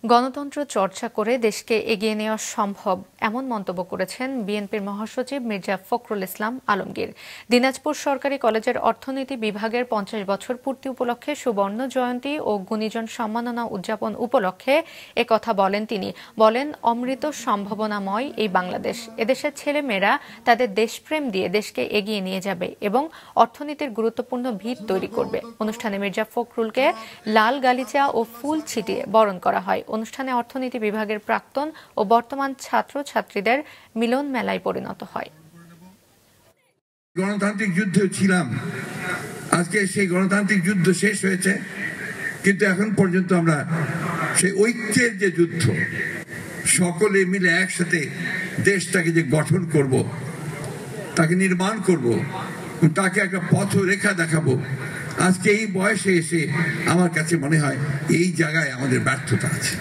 গণতন্ত্র চর্চা করে দেশকে এগিয়ে নেওয়া সম্ভব এমন মন্তব্য করেছেন বিএনপির মহাসচিব মির্জা ফখরুল ইসলাম আলমগীর। দিনাজপুর সরকারি কলেজের অর্থনীতি বিভাগের ৫০ বছর পূর্তি উপলক্ষে সুবর্ণ জয়ন্তী ও গুণীজন সম্মাননা উদযাপন উপলক্ষে একথা বলেন তিনি। বলেন, অমৃত সম্ভাবনাময় এই বাংলাদেশ, এদেশের ছেলেমেয়েরা তাদের দেশপ্রেম দিয়ে দেশকে এগিয়ে নিয়ে যাবে এবং অর্থনীতির গুরুত্বপূর্ণ ভিত তৈরি করবে। অনুষ্ঠানে মির্জা ফখরুলকে লাল গালিচা ও ফুল ছিটিয়ে বরণ করা হয়। অনুষ্ঠানে অর্থনীতি বিভাগের প্রাক্তন ও বর্তমান ছাত্রছাত্রীদের মিলন মেলায় পরিণত হয়। গণতান্ত্রিক যুদ্ধে ছিলাম, আজকে সেই গণতান্ত্রিক যুদ্ধ শেষ হয়েছে, কিন্তু এখন পর্যন্ত আমরা সেই ঐক্যের যে যুদ্ধ, সকলে মিলে একসাথে দেশটাকে যে গঠন করব, তাকে নির্মাণ করব, তাকে একটা পথরেখা দেখাবো, আজকে এই বয়সে এসে আমার কাছে মনে হয় এই জায়গায় আমাদের ব্যর্থতা আছে।